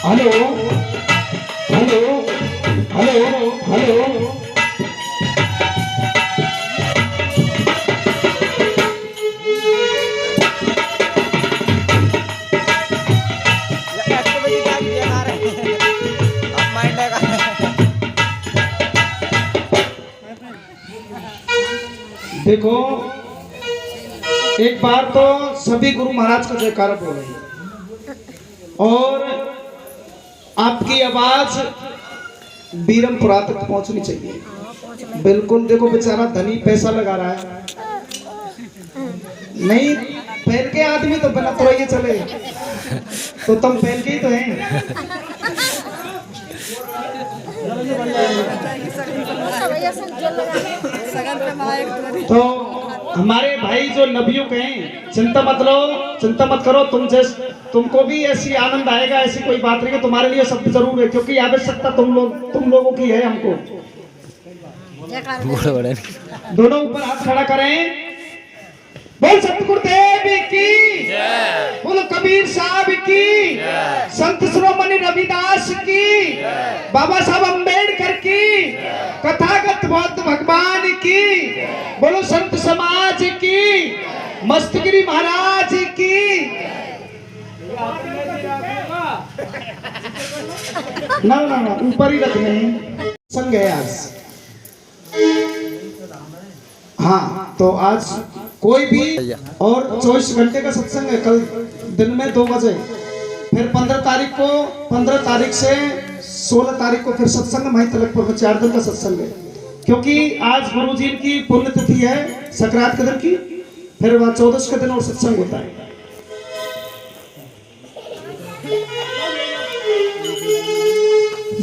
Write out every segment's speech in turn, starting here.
Hello hello hello hello. देखो एक बार तो सभी गुरु महाराज का जयकारा बोले और आपकी आवाज बीरमपुरा तक पहुंचनी चाहिए। बिल्कुल देखो बेचारा धनी पैसा लगा रहा है, नहीं पहन के आदमी तो बिना तो ये चले, तो तुम पहन के ही तो हैं। तो हमारे भाई जो नवयुग हैं, चिंता मत लो, चिंता मत करो। तुमको भी ऐसी आनंद आएगा, ऐसी कोई बात नहीं है। तुम्हारे लिए सब जरूर है, क्योंकि आवश्यकता तुम लोगों की है। हमको दोनों ऊपर हाथ खड़ा करें। बोल सतगुरुदेव की, बोलो कबीर साहब की, संत शिरोमणि रविदास की, बाबा साहब अम्बेडकर की, कथागत बौद्ध भगवान की, बोलो संत समाज की, मस्तगिरी महाराज की। ना ना ना ऊपर ही रखने संग है आज। हाँ तो आज कोई भी और 24 घंटे का सत्संग है। कल दिन में 2 बजे, फिर 15 तारीख से 16 तारीख को फिर सत्संग वहीं तलकपुर में 4 दिन का सत्संग है। क्योंकि आज गुरु जी की पुण्यतिथि है संक्रांत के दिन की, फिर वह 14 के दिन और सत्संग होता है।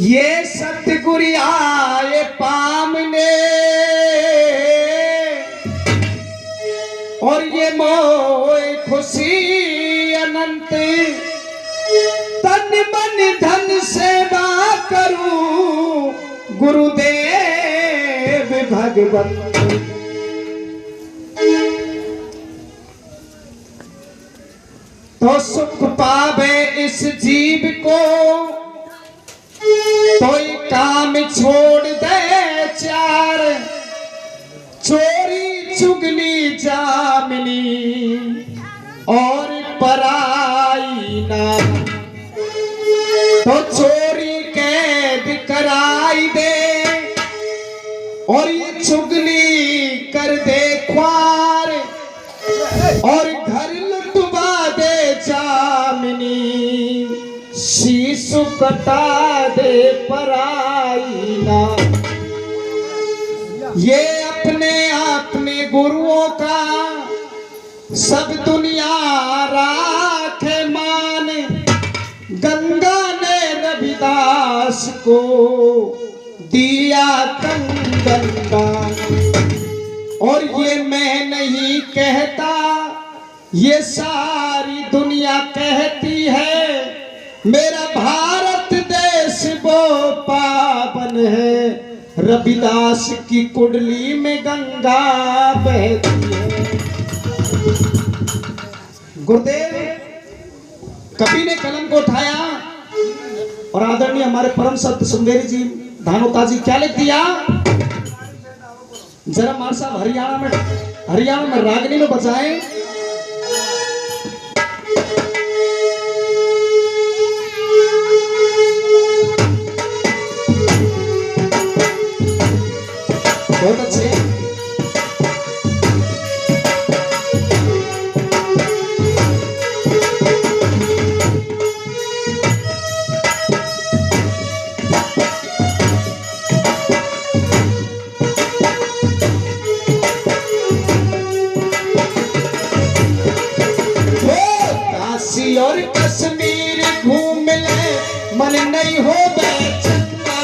ये सतगुरु आए पामने और ये मोए खुशी अनंत, तन मन धन सेवा करूं गुरुदेव भगवत। तो सुख पावे इस जीव को, तो ये काम छोड़ दे 4, चोरी चुगली जामिनी और पराई ना। तो चोरी कैद कराई दे और ये चुगली कर दे ख्वार, और घर लुटवा दे जामिनी, शीशु कटा दे पराई ना। ये अपने गुरुओं का सब दुनिया राखे मान, गंगा ने रविदास को दिया कंगन दान। और ये मैं नहीं कहता, ये सारी दुनिया कहती है, मेरा भारत देश वो पावन है, रविदास की कुंडली में गंगा बहती है। गुरुदेव कवि ने कलम को उठाया और आदरणीय हमारे परम सत्य सुंदरी जी धानोता जी क्या लिख दिया। जरा मार साहब हरियाणा में रागनी में बजाएं। बहुत अच्छे। काशी और कश्मीर घूम ले मन नहीं हो बेचैना,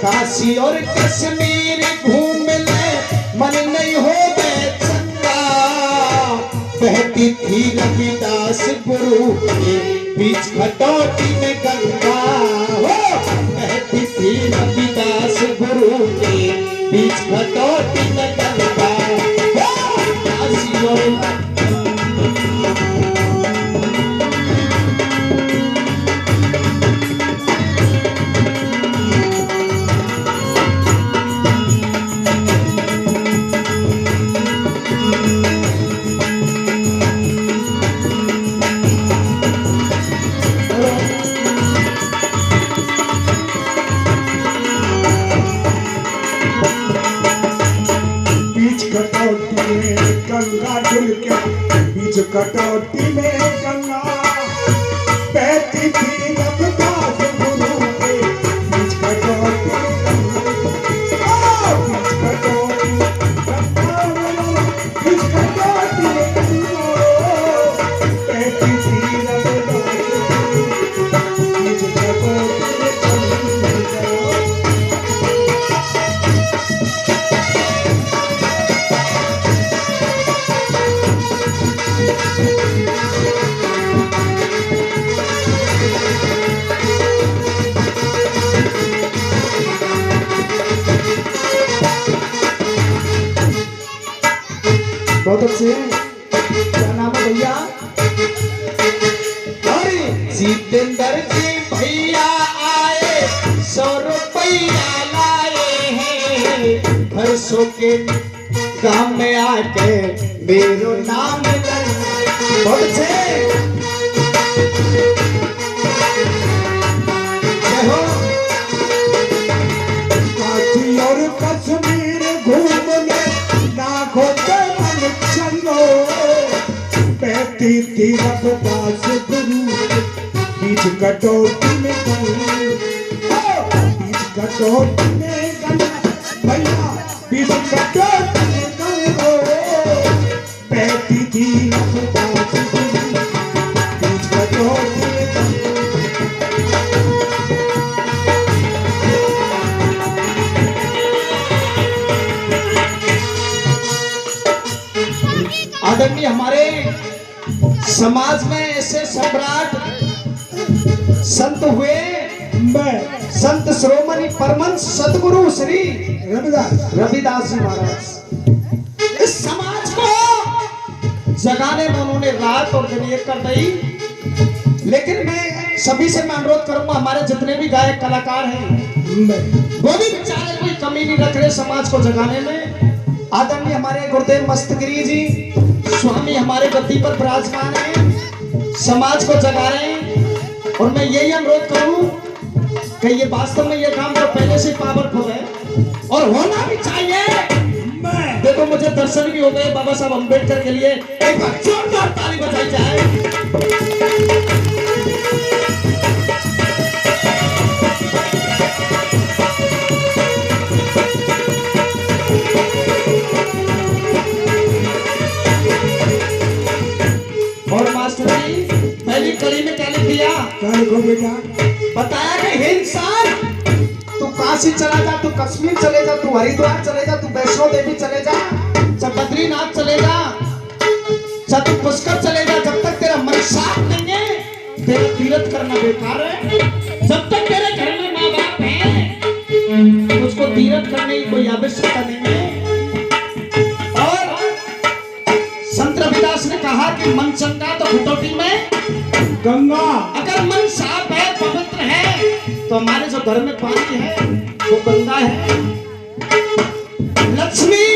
काशी और कश्मीर घूम ले मन नहीं हो बेचैना। बहती थी रविदास गुरु के बीच खटौती में गंगा, हो बहती थी रविदास गुरु के बीच खटौती में गंगा। काशी और बीच कटौती में गंगा बहती थी रविदास गुरु के बीच कटौती में गंगा बीच कटौती बीच कटौती में गंगा बहती थी रविदास बीच कटौती में गंगा। बहुत अच्छे। क्या नाम है भैया? अरे जितेंद्र जी भैया आए 100 रुपया लाए हैं भरसों के गांव में आके मेरो नाम बहुत अच्छे। काशी और कश्मीर घूमने लाखों के मन चलो बहती थी रविदास गुरु बीच कटौती में गंगा बीच कटौती में गंगा भैया बीच कटौती में गंगा बहती थी रविदास गुरु बीच कटौती में गंगा। आदरणीय हमारे समाज में ऐसे सम्राट संत हुए संत श्रोमणी परमहंस सदगुरु श्री रविदास जी महाराज। इस समाज को जगाने में उन्होंने रात और दिन एक कर दी। लेकिन मैं सभी से मैं अनुरोध करूंगा, हमारे जितने भी गायक कलाकार हैं वो भी बेचारे कोई कमी नहीं रख रहे समाज को जगाने में। आदरणीय हमारे गुरुदेव मस्तगिरी जी स्वामी हमारे गद्दी पर विराजमान हैं, समाज को जगा रहे हैं। और मैं यही अनुरोध करूं कि ये वास्तव में ये काम तो पहले से पावरफुल है और होना भी चाहिए। देखो मुझे दर्शन भी हो गए बाबा साहब अम्बेडकर के लिए, एक बार जोरदार ताली बजाई जाए। और मास्टर जी पहली कड़ी में क्या लिख दिया? क्या लिखो बेटा? बताया कि हे इंसान, तू काशी चला जा, तू कश्मीर चले जा, तू हरिद्वार चले जा, तू वैष्णो देवी चले जा, जब बद्रीनाथ चले जा, जब तू पुष्कर चले जा, जब तक तेरा मन साफ नहीं है तेरा तीर्थ करना बेकार है। जब तक तेरे घर में माँ बाप है उसको तीर्थ करने की कोई आवश्यकता नहीं है। संत रविदास ने कहा कि मन चंगा तो घुटोटी में गंगा। अगर मन साफ है पवित्र है तो हमारे जो घर में पानी है वो गंगा है। लक्ष्मी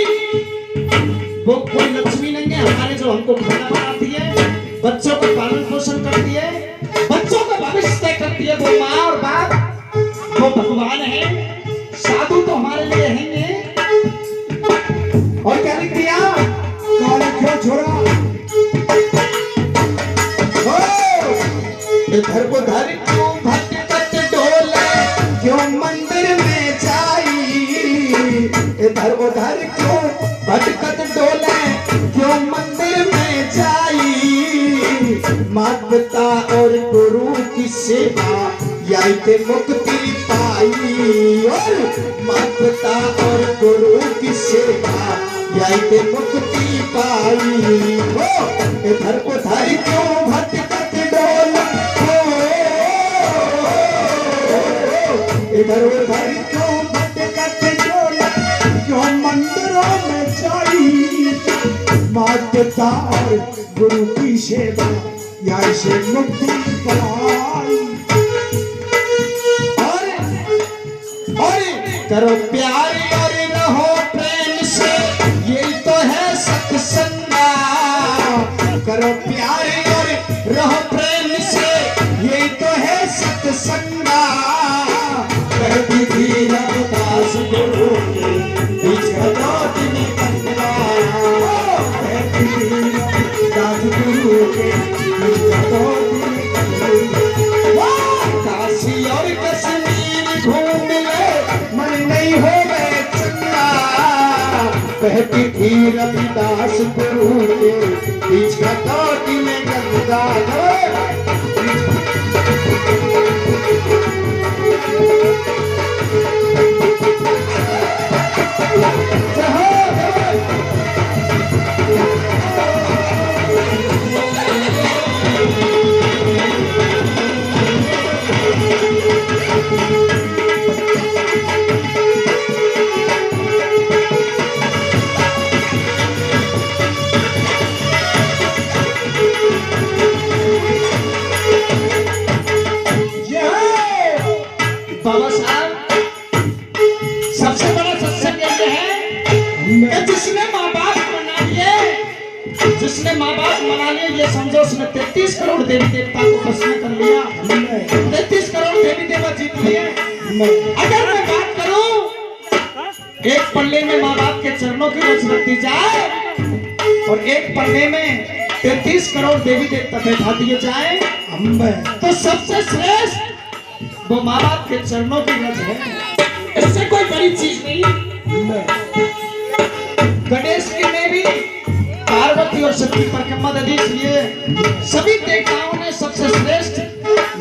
वो कोई लक्ष्मी नहीं है, हमारे जो हमको खाना बनाती है, बच्चों को पालन पोषण करती है, बच्चों का भविष्य तय करती है, वो माँ और बाप वो भगवान है। साधु तो हमारे लिए हैं। और क्या लिख दिया? क्यों छोड़ा? इधर उधर क्यों भटकत डोले क्यों मंदिर में जाई, इधर उधर क्यों भटकत डोले क्यों मंदिर में जाई। माता पिता और गुरु की सेवा यही ते मुक्ति पाई। और माता पिता और गुरु की सेवा यही ते मुक्ति पाई। इधर उधर क्यों भटकत डोले, इधर उधर क्यों भटकत डोले क्यों मंदिरों में जाई। माता पिता और गुरु की सेवा यही से मुक्ति पाई। और करो प्यार और रहो प्रेम से यही तो है सत्संगा। करो प्यार और रहो प्रेम से यही तो है सत्संगा। कहती थी रविदास गुरु के बीच कटौती में गंगा। कहती थी कबीर रविदास गुरु के बीच कटौती में गंगा बाबा साहब, सबसे बड़ा सत्संग ये है कि जिसने माँ बाप मना लिए, जिसने माँ बाप मना लिए, ये समझो उसने 33 करोड़ देवी देवता को वश में कर लिया, 33 करोड़ देवी देवता जीत लिए। अगर मैं बात करूं, एक पल्ले में माँ बाप के चरणों की रच रखी जाए और एक पल्ले में 33 करोड़ देवी देवता बैठा दिए जाए, तो सबसे श्रेष्ठ वो माँ बाप के चरणों की रज है। इससे कोई बड़ी चीज नहीं। गणेश की ने भी पार्वती और शक्ति परिक्रमा दधी, इसलिए सभी देवताओं ने सबसे श्रेष्ठ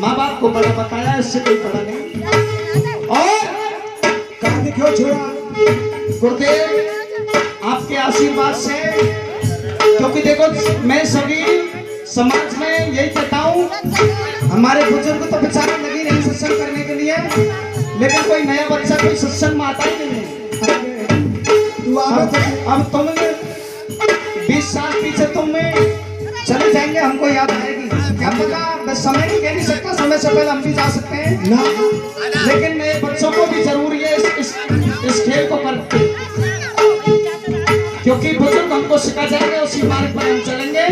माँ बाप को बड़ा बताया, इससे कोई बड़ा नहीं। और कहा देखो छोड़ा गुरुदेव आपके आशीर्वाद से, क्योंकि देखो मैं सभी समाज में यही कहता हूँ, हमारे बुजुर्ग तो बेचारे लगी नहीं सत्संग करने के लिए, लेकिन कोई नया बच्चा कोई सत्संग में आता ही नहीं है। अब तुम 20 साल पीछे तुम में चले जाएंगे, हमको याद आएगी। क्या पता, समय की कह नहीं सकता, समय से पहले हम भी जा सकते हैं ना, लेकिन नए बच्चों को भी जरूरी है इस खेल को करते, क्योंकि बुजुर्ग हमको सिखा जाएंगे, उसी मार्ग पर हम चलेंगे।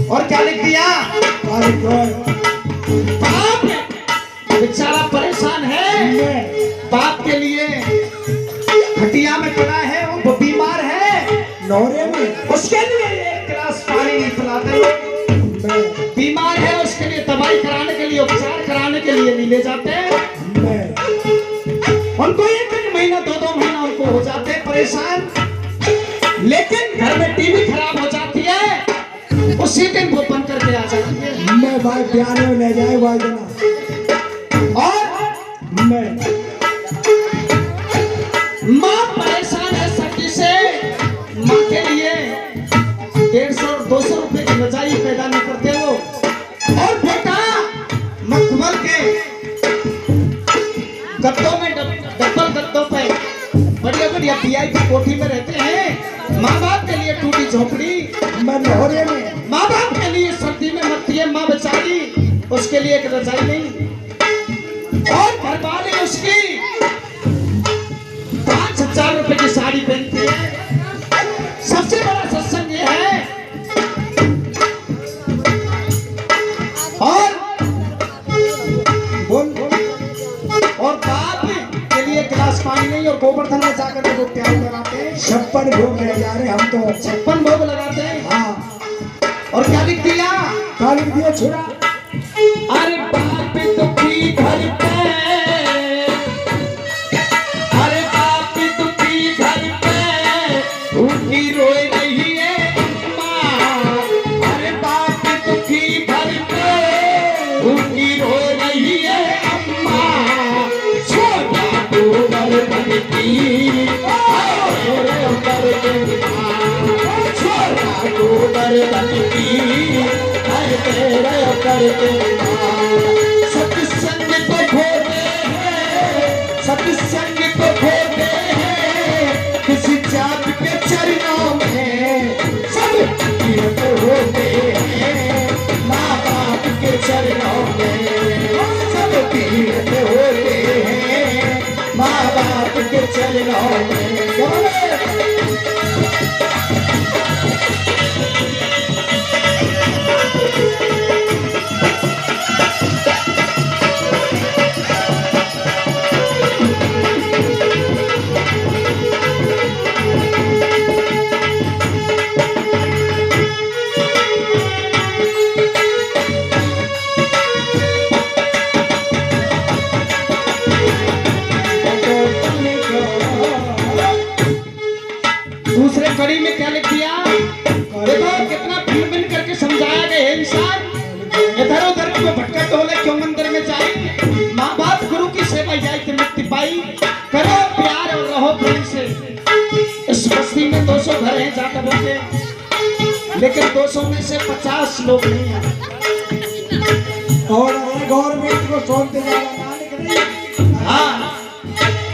और क्या लिख दिया, बाप बेचारा परेशान है, बाप के लिए खटिया में पड़ा है, वो बीमार है, नौरे में, उसके लिए एक गिलास पानी नहीं पिलाते, बीमार है, उसके लिए दवाई कराने के लिए, उपचार कराने के लिए नहीं ले जाते, उनको 1 महीना 2 महीना उनको हो जाते परेशान, लेकिन घर में टीवी खराब हो जाती है, उसी दिन वो बंद करके आ जाएंगे। मैं भाई प्यार में ले जाए भाई जना। और मैं माँ परेशान है सब्जी से, माँ के लिए 150 और 200 रुपए की रजाई पैदा नहीं करते हो, और बेटा मखमल के गद्दों में डबल गद्दों पे बढ़िया बढ़िया VIP कोठी में रहते हैं। माँ बाप के लिए टूटी झोपड़ी में, माँ बाप के लिए सर्दी में मरती है माँ बेचारी, उसके लिए एक रजाई नहीं, और घर वाले उसकी 5,000 रुपए की साड़ी पहनती है। सबसे बड़ा सत्संग ये है। और बाप के लिए गिलास पानी नहीं, और गोवर्धन में जाकर वो प्यार लगाते हैं, 56 भोग ले जा रहे हम तो, 56 भोग लगाते हैं। हाँ, और क्या लिख दिया, क्या लिख दिया छोड़ा, अरे बाप दुखी घर पे, अरे बाप दुखी घर पे भूखी रोए रही है माँ, अरे बाप दुखी घर पे भूखी रोए रही है अम्मा, छोटा गोबर बनती छोटा गोबर बनती करते सत्संग को खोते हैं, सत्संग को खोते हैं, किसी जात के चरणों में सब तीर्थ होते हैं, माँ बाप के चरणों में सब तीर्थ होते हैं, माँ बाप के चरणों में। समझाया कि हे इंसान, इधर उधर में भटका टोले क्यों मंदिर में जाए, माँ बाप गुरु की सेवा जाए तो मुक्ति पाई। करो प्यार और रहो प्रेम से। इस बस्ती में 200 घर हैं जाटवों के, लेकिन 200 में से 50 लोग नहीं हैं। और गवर्नमेंट को सौंपते जाना मालिक नहीं। हाँ,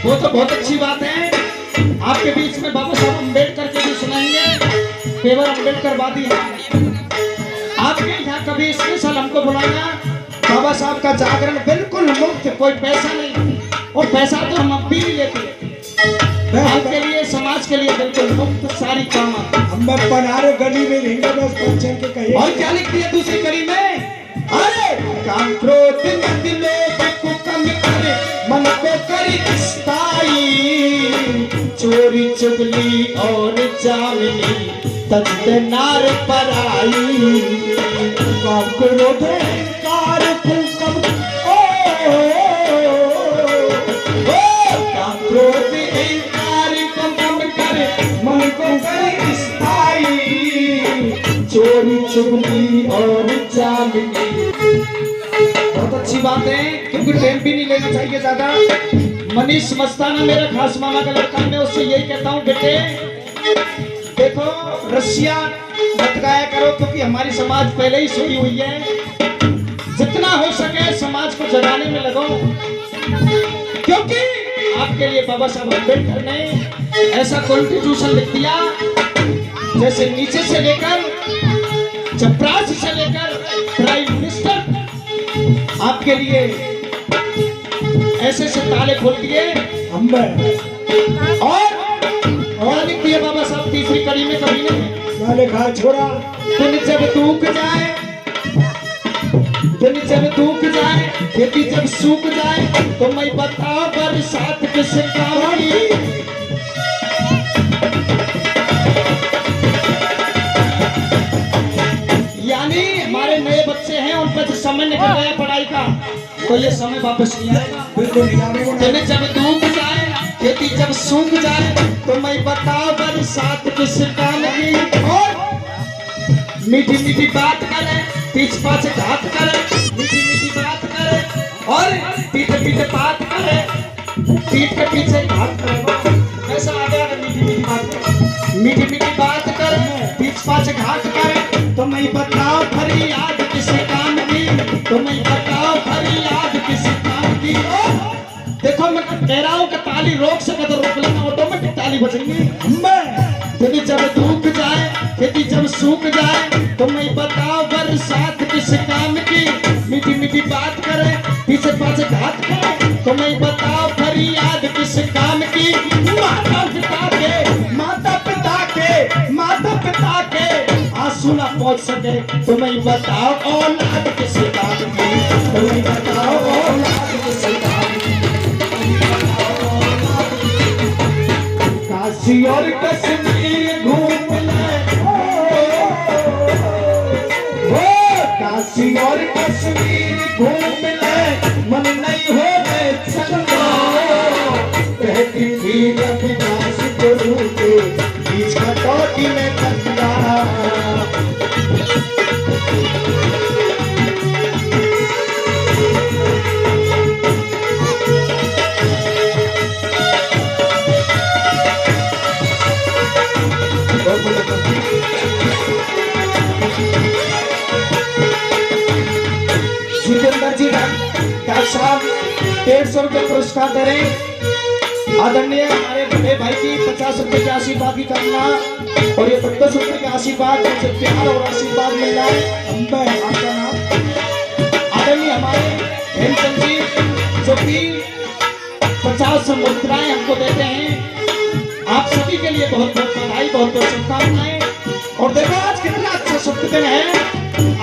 वो तो बहुत अच्छी बात है। आपके बीच में बाबा साहब अम्बेडकर के भी सुनाएंगे, पेवर अम्बेडकरवादी है। आपके यहाँ कभी स्पेशल हमको बुलाना। बाबा साहब का जागरण बिल्कुल मुफ्त, कोई पैसा नहीं, और पैसा तो हम अब भी नहीं लेते। आपके लिए, समाज के लिए बिल्कुल मुफ्त सारी काम। हम बनारो गली में रहेंगे बस पंचन के कहिए। और क्या लिख दिया दूसरी कड़ी में? अरे काम क्रोध मत लोभ को कम करे, मन को करी स्थाई, चोरी चुगली और जामिनी तज्त नार पराई। काम क्रोध कार फूकम काम क्रोध कार को कम करे, मन को करी स्थाई, चोरी चुगली और जामिनी। बहुत अच्छी बात है, क्योंकि टाइम भी नहीं लेना चाहिए ज्यादा। मनीष मस्ताना मेरा खास मामा का लड़का, मैं उससे यही कहता हूँ, बेटे देखो रसिया मत गाया करो, क्योंकि हमारी समाज पहले ही सोई हुई है। जितना हो सके समाज को जगाने में लगो, क्योंकि आपके लिए बाबा साहब अम्बेडकर ने ऐसा कॉन्स्टिट्यूशन लिख दिया, जैसे नीचे से लेकर चपरासी से लेकर प्राइम मिनिस्टर आपके लिए ऐसे से ताले खोल दिए। और लिख दिए बाबा साहब तीसरी कड़ी में, कभी नहीं लिखा छोड़ा। दिन जब सूख जाए, दिन जब सूख जाए, खेती जब सूख जाए, तो मैं बताओ बरसात किस काम की। यानी हमारे नए बच्चे हैं, उन पर जो समय निकल गया पढ़ाई का, तो ये समय वापस नहीं आएगा। बिल्कुल नहीं आएगा। दिन जब सूख जाए, खेती जब सूख जाए, तो मैं बताओ बरसात किस काम की। और मीठी मीठी बात करे, पीछ पाछ घात करे, मीठी मीठी बात करे, और पीछे पीछे बात करे, पीठ के पीछे घात करे। ऐसा आ गया मीठी मीठी बात करे, मीठी मीठी बात करे, पीछ पाछ घात करे, तो मैं बताओ फरियाद किस काम की, तो मैं बताओ फरियाद किस काम की। देखो मैं कह रहा हूँ कि ताली रोक सके तो रोक लेना, ऑटोमेटिक ताली बजेंगी। दिन जब सूख जाए, खेती जब सूख जाए, तो मैं बताओ बरसात किस काम की। मीठी मीठी बात करे, पीछे पाछे घात करे, तो मैं बताओ फरियाद किस काम की। माता पिता के, माता पिता के, माता पिता के आंसू ना पहुंच सके, तो मैं बताओ औलाद किस काम की, तो मैं बताओ औलाद किस काम की। काशी और कश्मीर घूम ले, काशी और कश्मीर घूम ले, मन नहीं हो गए चलना। कहती थी रविदास गुरु के बीच कटौती में कटना। जितेंद्र जी डॉक्टर साहब 150 रुपये पुरस्कार दे रहे हैं। आदरणीय हमारे बड़े भाई की 50 रुपये की आशीर्वाद भी करना, और ये 10 रुपये की आशीर्वाद से प्यार और आशीर्वाद मिल रहा है। आपका नाम? आदरणीय हमारे हेमचंद जी, जो कि 50 मुद्राएं हमको देते हैं। आप सभी के लिए बहुत बहुत बधाई, बहुत बहुत शुभकामनाएं। और देखो आज कितना अच्छा शुभ दिन है,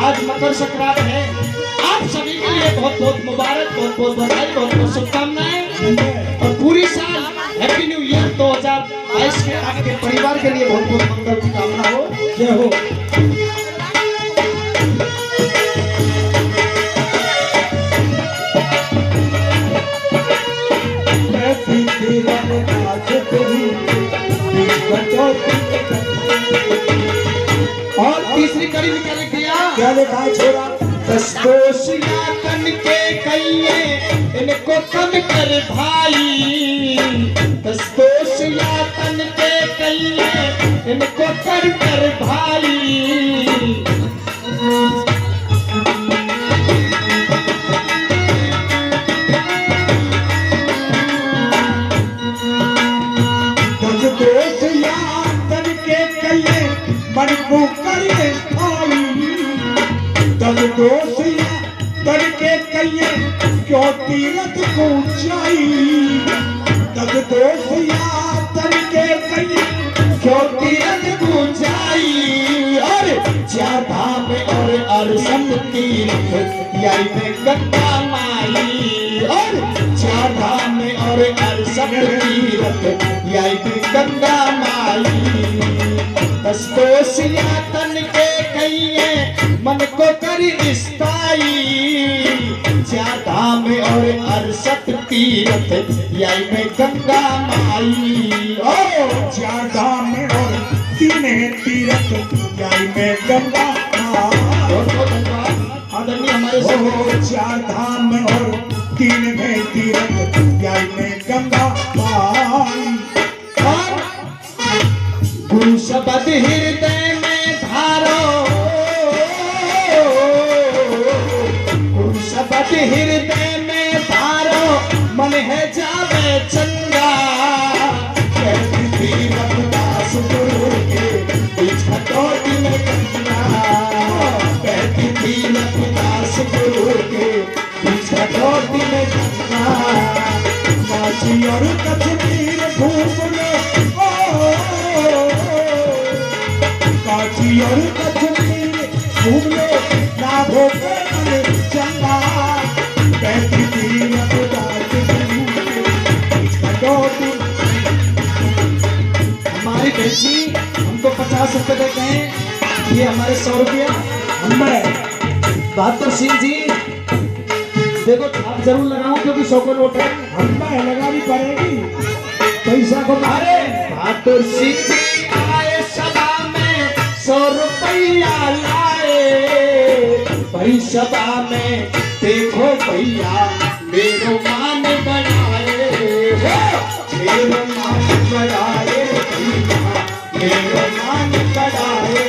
आज मकर संक्रांति है। आप सभी के लिए बहुत बहुत मुबारक, बहुत बहुत बधाई, बहुत बहुत शुभकामनाएं, और पूरी साल हैप्पी न्यू ईयर 2022 के आपके परिवार के लिए बहुत बहुत मंगल की कामना हो। जय हो। और तीसरी कड़ी में क्या लिख दिया? क्या लिखा है छोरा? दस दोष यातन के कहिए इनको कम कर भाई, दस दोष यातन के कहिए इनको कर भाई। दस दोष यातन के कहिए मन को करिए भाई, दस दोष यातन के कहिए क्यों तीरथ को जाई, दस दोष यातन के कहिए क्यों तीरथ पूजाई, और चार धाम और अरसत तीर्थ यही में गंगा माई, और चार धाम और अरसत तीर्थ यही में गंगा माई। दस दोष यातन के कहिए मन को करी स्थाई, चार धाम और अरसत तीर्थ यही में गंगा माई। ओ चार धाम और तीन तीरथ यही में गंगा आदरणीय हमारे ओ चार धाम और तीन में तीरथ यही में गंगा माई। गुरु शब्द हृदय में धारो, गुरु शब्द हृदय में धारो मन है जावे चंगा, कहती थी रघुदास गुरु के बीच हटोटी में गंगा, कहती थी रघुदास गुरु के बीच हटोटी में गंगा। काशी और कश्मीर घूम लो, काशी और कश्मीर घूम लो लाभों पे मन चंगा, कहती थी रघुदास गुरु के बीच हटोटी। हमारी बेची हमको 50 रुपए देते हैं, ये हमारे 100 रुपया। हमें बहादुर सिंह जी देखो आप जरूर लगाओ क्योंकि 100 का नोट है। हमें लगानी पड़ेगी पैसा को। अरे बहादुर सिंह जी आए सभा में 100 रुपया लाए, भाई सभा में देखो भैया मेरो मान बढ़ाए, मेरो मान बढ़ाए भैया मेरो मान बढ़ाए।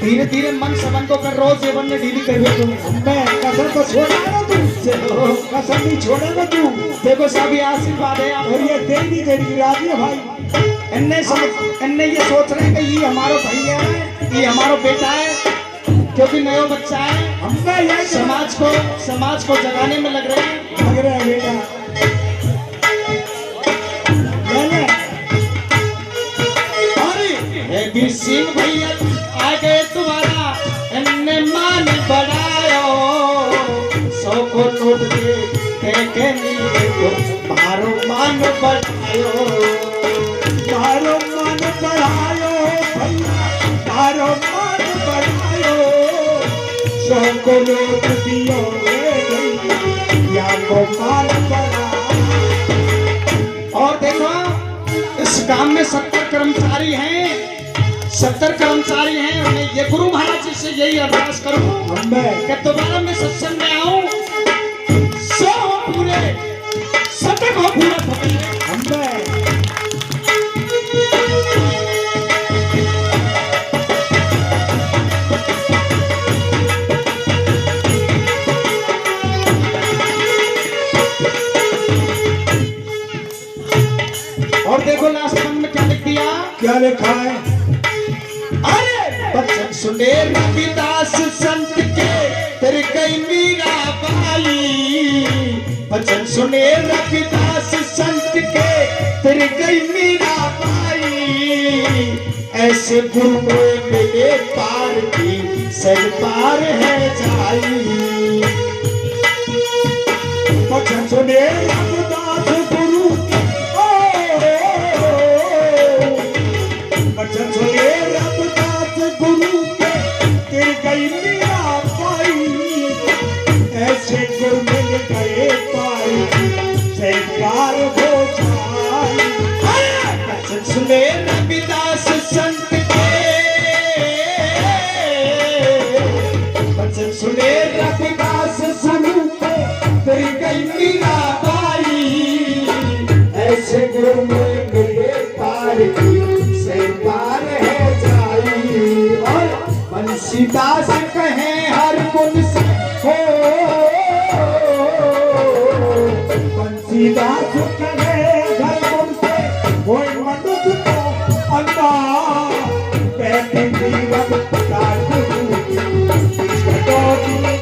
धीरे धीरे मन सबंधों कर रोज जीवन में ढीली करिए तुम। हमें कसम तो छोड़ेगा तू, कसम नहीं छोड़ेगा तू। देखो सभी आशीर्वाद है और ये तेरी तेरी राजी है भाई। इनने ये सोच रहे हैं कि ये हमारा भैया है, ये हमारा बेटा है, क्योंकि नया बच्चा है। हमें ये समाज को जगाने में लग रहे हैं। लग रहा है बेटा ले। अरे भी सिंह भैया आ गए तुम्हारा, इनने मान बढ़ायो, 100 को नोट दे के नीले को मारो मान बढ़ायो, मारो मान बढ़ायो भैया, मारो मान बढ़ायो, 100 को नोट दियो या को मान बढ़ायो। और देखो इस काम में 70 कर्मचारी हैं, 70 कर्मचारी हैं। और मैं ये गुरु महाराज जी से यही अरदास करूं हमें कि दोबारा मैं सत्संग में आऊं, 100 पूरे 70 को पूरा पकड़े। हमें और देखो लास्ट पंक्ति में क्या लिख दिया, क्या लिखा है? अरे बचन सुने रविदास संत के तेरे कई मीरा बाई, बचन सुने रविदास संत के तेरे कई मीरा बाई, ऐसे गुरु में मिले पार की सर पार है जाई। बचन सुने रविदास गुरु के, बचन सुने रविदास गुरु के तेरे गई मीरा पाई, ऐसे गुरु मिल गए पाई से पार हो जाए। सुने रविदास संत के, वचन सुने रविदास संत तेरी गई मीराबाई। ऐसे गुरु में मिले पार की से पार है जाई। और बंसीदास कहे हर गुण से हो, बंसीदास कहे